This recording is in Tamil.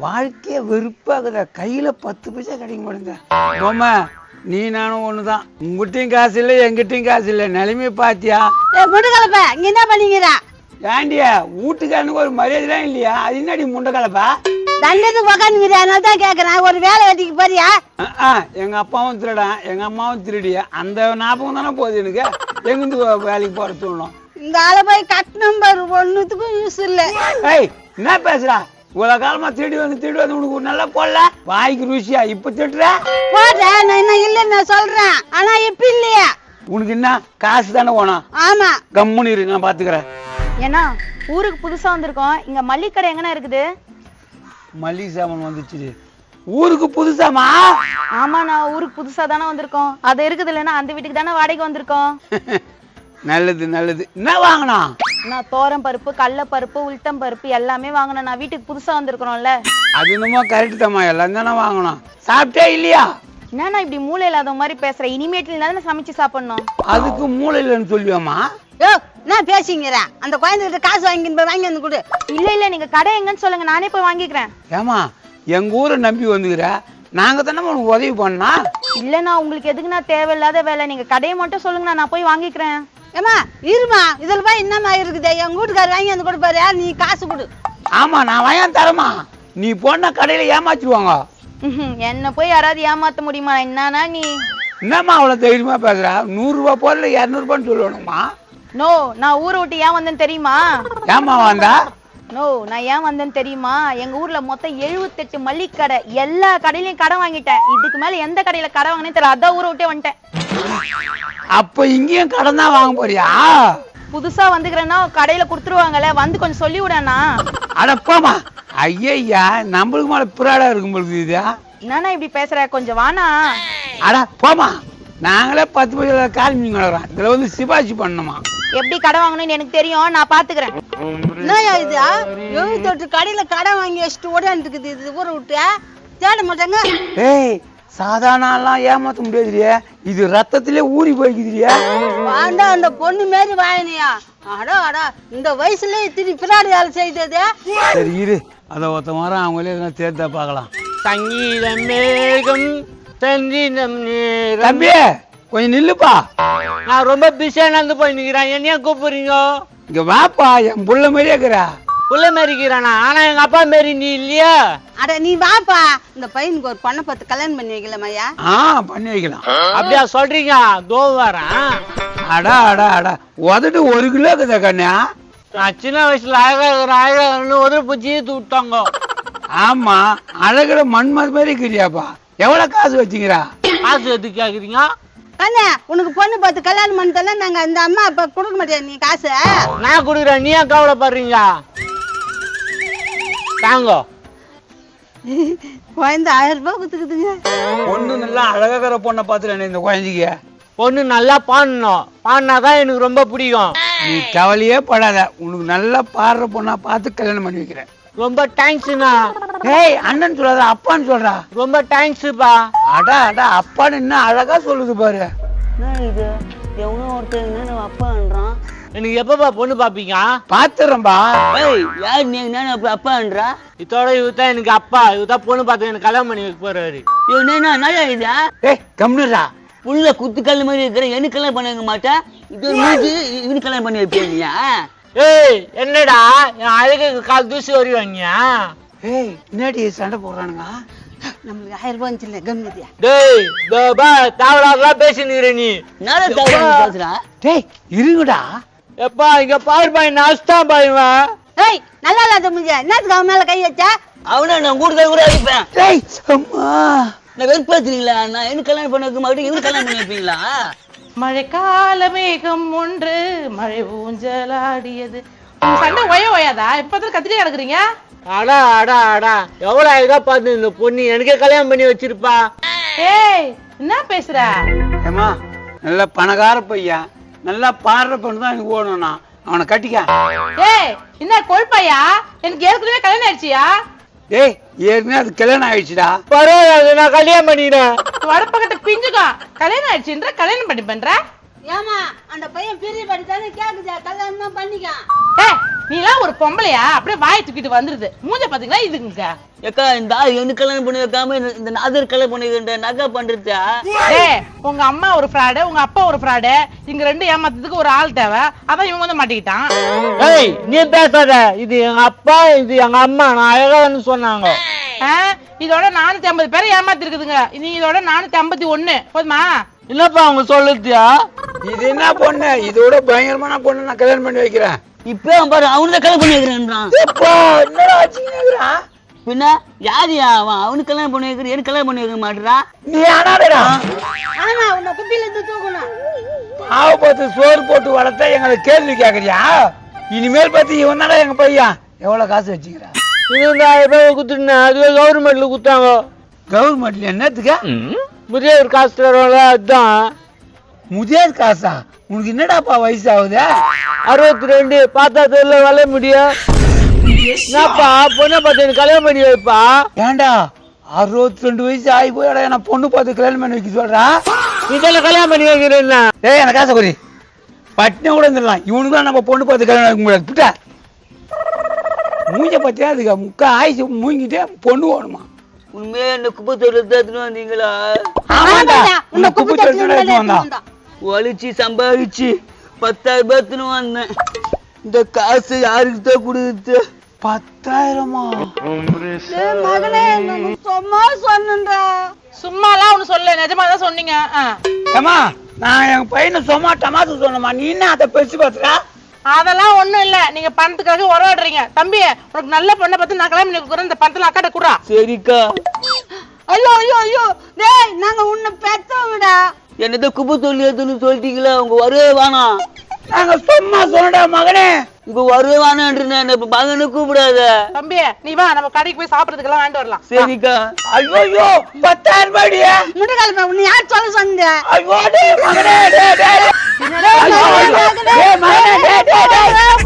வாழ்க்கைய வெறுப்பாகுதா, கையில 10 பைசா கிடைக்க மாட்டேங்க. பொம்மை நீ நானும் ஒண்ணுதான். உங்ககிட்டயும் காசு இல்லை, எங்கிட்டையும் காசு இல்லை. நிலைமையை பாத்தியா? முட்டை கலப்ப இங்க என்ன பண்ணீங்கடா? ஏண்டியா வீட்டுக்காரனுக்கு ஒரு மரியாதை இல்லையா? அது என்னடி முண்டை கலப்பா? தண்டத்துக்கு உக்காந்துக்கிறேன், அதனால தான் கேட்கறேன். ஒரு வேலை வெட்டிக்கு போறியா? எங்க அப்பாவும் திருடான், எங்க அம்மாவும் திருடியா. அந்த ஞாபகம் தானே போகுது எனக்கு. எங்கிருந்து வேலைக்கு போற தோணும்? இந்த ஆளை போய் கட் நம்பர் ஒண்ணுத்துக்கும் யூஸ் இல்ல. ஏய் என்ன பேசுறா? இவ்வளவு காலமா திருடி வந்து உனக்கு நல்லா போடல, வாய்க்கு ருசியா இப்ப திட்டுற? போடுறேன், நான் என்ன இல்லைன்னு நான் சொல்றேன். ஆனா இப்ப இல்லையா? உனக்கு என்ன காசு தானே போனோம்? ஆமா, கம்முன்னு இரு, நான் பாத்துக்கிறேன். ஏன்னா ஊருக்கு புதுசா வந்திருக்கோம். இங்க மல்லிகை கடை எங்கனா இருக்குது? மல்லிகை சாமான் வந்துச்சு. ஊருக்கு புதுசாமா? ஆமா, நான் ஊருக்கு புதுசா தானே வந்திருக்கோம். அது இருக்குது இல்லைன்னா அந்த வீட்டுக்கு தானே வாடகை வந்திருக்கோம். நல்லது நல்லது. என்ன வாங்கணும்? நான் தோரம் பருப்பு, கடல பருப்பு, உளுத்தம் பருப்பு எல்லாமே வாங்கணும். நான் வீட்டுக்கு புதுசா வந்திருக்கிறோம்ல. அது என்னமோ கரெக்ட் தாம்மா, எல்லாம் தானே வாங்கணும். சாப்பிட்டே இல்லையா? என்னன்னா இப்படி மூளை இல்லாத மாதிரி பேசுறேன். இனிமேட்டில் தானே சமைச்சு சாப்பிடணும். அதுக்கு மூளை இல்லைன்னு சொல்லுவேம்மா. யோ என்ன பேசிங்கிறேன்? அந்த குழந்தைகிட்ட காசு வாங்கி வந்து கொடு. இல்ல நீங்க கடை எங்கன்னு சொல்லுங்க, நானே போய் வாங்கிக்கிறேன். ஏமா எங்க ஊரை நம்பி வந்துக்கிற, நாங்க தானே உனக்கு உதவி பண்ணா. இல்லண்ணா உங்களுக்கு எதுக்கு நான் தேவையில்லாத வேலை. நீங்க கடையை மட்டும் சொல்லுங்க, நான் போய் வாங்கிக்கிறேன். ஏமா இருமா, இதுல போய் என்னமா இருக்குது? எங்க வீட்டுக்காரர் வாங்கி வந்து கொடுப்பாரு, நீ காசு கொடு. ஆமா நான் வாங்கி தரமா. நீ போன கடையில ஏமாச்சுவாங்க. என்ன போய் யாராவது ஏமாத்த முடியுமா? என்னன்னா நீ என்னம்மா அவ்வளவு தைரியமா பேசுற? 100 ரூபாய் போடல 200 ரூபான்னு சொல்லணுமா? நோ, நான் ஊரை விட்டு ஏன் வந்தேன்னு தெரியுமா? ஏமா வந்தா? நோ, நான் ஏன் வந்தேன்னு தெரியுமா? எங்க ஊர்ல மொத்தம் 78 மல்லிகை கடை, எல்லா கடையிலயும் கடை வாங்கிட்டேன். இதுக்கு மேல எந்த கடையில கடை வாங்கினே தெரியல, அதான் ஊரை விட்டே வந்துட்டேன். அப்ப இங்கேயும் கடன் தான் வாங்க போறியா? புதுசா வந்துக்கிறேன்னா கடையில குடுத்துருவாங்கல்ல, வந்து கொஞ்சம் சொல்லி விடண்ணா. அடப்பாமா, ஐயா நம்மளுக்கு மேல புறாடா இருக்கும் பொழுது இது. என்னன்னா இப்படி பேசுற? கொஞ்சம் வானா. அட போமா, நாங்களே 10 பைசா கால் மீன் கிடக்குறோம். இதுல வந்து சிபாஜி பண்ணணுமா? எப்படி கடை வாங்கணும்னு எனக்கு தெரியும், நான் பாத்துக்கிறேன். என்னயா இது? 78 கடையில கடை வாங்கி வச்சுட்டு ஓடான்னு இருக்குது. இது ஊரை விட்டு தேட மாட்டாங்க. ஏய் சாதாரணலாம் ஏமாத்த முடியாதுரியா, இது ரத்தத்திலே ஊறி போய்க்குதுரியா. வாண்டா அந்த பொண்ணு மாரி வாயினியா? அடா அடா, இந்த வயசுல இத்திரி பிராடி வேலை செய்தது. சரி இரு, அதை ஒருத்த வாரம் அவங்களே எதனா தேர்தா பார்க்கலாம். சங்கீதம் மேகம் சங்கீதம் நேரம். தம்பி கொஞ்சம் நில்லுப்பா, நான் ரொம்ப பிஸியா நடந்து போய் நிக்கிறேன். என்னையா கூப்பிடுறீங்க? இங்க வாப்பா, என் புள்ள மாதிரியே இருக்கிறா. புள்ள மாரி இருக்கிறானா? ஆனா எங்க அப்பா மாரி நீ இல்லையா? அட நீ வாப்பா, இந்த பையனுக்கு ஒரு பொண்ணை பார்த்து கல்யாணம் பண்ணி வைக்கலாமையா? பண்ணி வைக்கலாம். அப்படியா சொல்றீங்க? தோ வரேன். அடா அடா அடா, உதட்டு 1 கிலோ இருக்குதா கண்ணா? நான் சின்ன வயசுல அழகாக ஒரு பூச்சி விட்டாங்க. ஆமா, அழகுல மண்மது மாதிரி இருக்கிறியாப்பா. எவ்வளவு காசு வச்சுக்கிறா? காசு எதுக்கு கேக்குறீங்க? கண்ணே, உனக்கு பொண்ணு பார்த்து கல்யாணம் பண்ணல, நாங்க இந்த அம்மா அப்பா கொடுக்க மாட்டியா நீ காசு? நான் கொடுக்குறேன், நீ ஏன் கவலைப்படுறீங்க? தாங்க. குழந்தை 1000 ரூபாய் கொடுத்துக்குதுங்க. பொண்ணு நல்லா அழகாகிற பொண்ணை பார்த்துட்டேன் இந்த குழந்தைக்கு. பொண்ணு நல்லா பாடணும், பாடினாதான் எனக்கு ரொம்ப பிடிக்கும். நீ கவலையே படாத, உனக்கு நல்லா பாடுற பொண்ணா பார்த்து கல்யாணம் பண்ணி வைக்கிறேன். ரொம்ப தேங்க்ஸ்ண்ணா. ஏய் அண்ணன் சொல்லாத, அப்பான்னு சொல்றா. ரொம்ப தேங்க்ஸ்ப்பா. அடா அடா, அப்பான்னு என்ன அழகா சொல்லுது பாரு. என்ன இது? எவனோ ஒருத்தர் என்ன அப்பான்றான். எனக்கு எப்பப்பா பொண்ணு பாப்பீங்க? பாத்துறேன்பா. யார் நீ என்ன அப்பான்றா? இதோட இவதான் எனக்கு அப்பா. இவதான் பொண்ணு பார்த்து எனக்கு கல்யாணம் பண்ணி வைக்க போறாரு. என்ன நல்லா இதா? ஏய் கம்னுடா, புள்ள குத்துக்கல் மாதிரி இருக்கிற, எனக்கு கல்யாணம் பண்ண வைக்க மாட்டேன். இது மூஞ்சி இவனு கல்யாணம் பண்ணி வைப்பியா? ஏய் என்னடா என் அழகு கால் தூசி வருவாங்க. ஏய் என்னடி சண்டை போடுறானுங்க? நம்மளுக்கு 1000 ரூபாய் வந்துச்சுல்ல, கம்மிதியா? டேய் தோபா தாவடாலாம் பேசினுற நீ. நான் பேசுறா. டேய் இருங்கடா. எப்பா இங்க பாரு பாய், நாஸ்தா பாய்வா. ஏய் நல்லா இல்லாத முடிஞ்ச என்னத்துக்கு அவன் மேல கை வச்சா? அவனை நான் கூட அடிப்பேன். டேய் அம்மா, நான் வெறுப்பாச்சுங்களா? நான் என்ன கல்யாணம் பண்ண வைக்க மாட்டேன், இவனு கல்யாணம் பண்ணி வைப்பீங்களா? மழைக்கால மேகம் ஒன்று மழை ஊஞ்சலாடியது. சண்டை ஓயாதா? இப்பதான் கத்திரியா கிடக்குறீங்க. அடா அடா அடா, எவ்வளவு அழகா பார்த்து இந்த பொண்ணு எனக்கே கல்யாணம் பண்ணி வச்சிருப்பா. ஏய் என்ன பேசுற? ஏமா நல்ல பணக்கார பையன், நல்லா பாடுற பொண்ணு தான் எனக்கு ஓடணும்னா அவனை கட்டிக்க. ஏய் என்ன கொழுப்பையா? எனக்கு ஏற்கனவே கல்யாணம் ஆயிடுச்சியா? ஏய் ஏற்கனவே அது கல்யாணம் ஆயிடுச்சுடா. பரவாயில்ல, நான் கல்யாணம் பண்ணிக்கிறேன். வடப்பக்கட்ட பிஞ்சுக்கா கல்யாணம் ஆயிடுச்சுன்ற கல்யாணம் பண்ணி பண்ற. ஏமா அந்த பையன் பெரிய படி தானே கேக்குதா, கல்யாணம் தான் பண்ணிக்க. நீலாம் ஒரு பொம்பளையா அப்படியே வாய் தூக்கிட்டு வந்துருது. மூஞ்ச பாத்தீங்களா இதுங்க. ஏக்கா இந்த எனக்கு கல்யாணம் பண்ணி வைக்காம இந்த நாதர் கல்யாணம் பண்ணி நகை பண்றதா? உங்க அம்மா ஒரு ஃப்ராடு, உங்க அப்பா ஒரு ஃப்ராடு, இங்க ரெண்டு ஏமாத்துறதுக்கு ஒரு ஆள் தேவை. அதான் இவன் வந்து மாட்டிக்கிட்டான். ஏய் நீ பேசாத, இது எங்க அப்பா இது எங்க அம்மா, நான் அழகான்னு சொன்னாங்க. இதோட 450 பேரை ஏமாத்திருக்குதுங்க. நீ இதோட 451 போதுமா? என்னப்பா அவங்க சொல்லுத்தியா? இது என்ன பொண்ணு, இதோட பயங்கரமான பொண்ணு நான் கல்யாணம் பண்ணி வைக்கிறேன். இப்ப பாரு அவனுதான் கல்யாணம் பண்ணி வைக்கிறேன்றான். என்னடா வச்சுக்கிறான்? பின்ன யாரியா அவன்? அவனுக்கு கல்யாணம் பண்ணி வைக்கிற, எனக்கு கல்யாணம் பண்ணி வைக்க மாட்டேறான். நீ ஆனாடா ஆமா உன்னை குப்பில இருந்து தூக்கணும். மாவு பார்த்து சோறு போட்டு வளர்த்தா எங்களை கேள்வி கேக்குறியா? இனிமேல் பார்த்து இவன் தானே எங்க பையன். எவ்வளவு காசு வச்சுக்கிறா? 20000 ரூபாய் குத்துட்டேன், அதுவே கவர்மெண்ட்ல குத்தாங்க. கவர்மெண்ட்ல என்னத்துக்க? முதியோர் காசு தருவாங்க, அதுதான். முதியோர் காசா? உனக்கு என்னடாப்பா வயசு ஆகுது? 62. பார்த்தா தெரியல வளைய முடியும். என்னப்பா பொண்ணை பார்த்து எனக்கு கல்யாணம் பண்ணி வைப்பா? ஏண்டா 62 வயசு ஆகி போயடா என்ன பொண்ணு பார்த்து கல்யாணம் பண்ணி வைக்க சொல்றா? இதெல்லாம் கல்யாணம் பண்ணி வைக்கிறேன்னா ஏய் எனக்கு காசை குறி பட்டினி கூட இருந்துடலாம். இவனுக்கு நம்ம பொண்ணு பார்த்து கல்யாணம் வைக்க முடியாது. புட்டா மூஞ்ச பத்தியா அதுக்கு முக்கா ஆயிடுச்சு மூங்கிட்டே பொண்ணு ஓடுமா? உண்மையே என்ன குப்பை தொழில் எடுத்துன்னு வந்தீங்களா? ஆமாண்டா உன்னை குப்பை தொட்டி தொட்டில வந்தா ஒழிச்சு சம்பாதிச்சு 10000 ரூபாய்னு வந்தேன். இந்த காசு யாருக்கு தான் கொடுத்து? 10,000மா? மகனே நான் சும்மா சொன்னேன்டா. சும்மாலாம் ஒண்ணு சொல்ல, நிஜமா தான் சொன்னீங்க. ஏமா நான் என் பையனை சும்மா டமாத்து சொன்னமா, நீ என்ன அதை பெருசு பாத்துறா? அதெல்லாம் ஒண்ணும் இல்ல, நீங்க பணத்துக்காக உறவாடுறீங்க. தம்பி உனக்கு நல்ல பொண்ணை பார்த்து நான் கல்யாணம் பண்ணி கொடுக்குறேன். இந்த பணத்துல அக்காட்ட குடுறா. சரிக்கா. ஐயோ ஐயோ ஐயோ டேய் நாங்க உன்னை பெத்தவங்கடா. என்னதான் குப்பை தொழில் எடுத்துன்னு சொல்லிட்டீங்களா? உங்க வரவே வேணாம். நாங்க சும்மா சொன்னடா மகனே. உங்க வரவே வேணான்றேன். என்ன இப்ப மகனை கூப்பிடாத. தம்பி நீ வா, நம்ம கடைக்கு போய் சாப்பிடறதுக்கெல்லாம் வாங்கிட்டு வரலாம். சரிக்கா. ஐயோ 10,000 ரூபாய். முட்டகால உன்னை யார் சொல்ல சொன்னீங்க? ஐயோ டேய் மகனே டேய் டேய். டேய் மகனே, டேய் மகனே டேய் டேய்.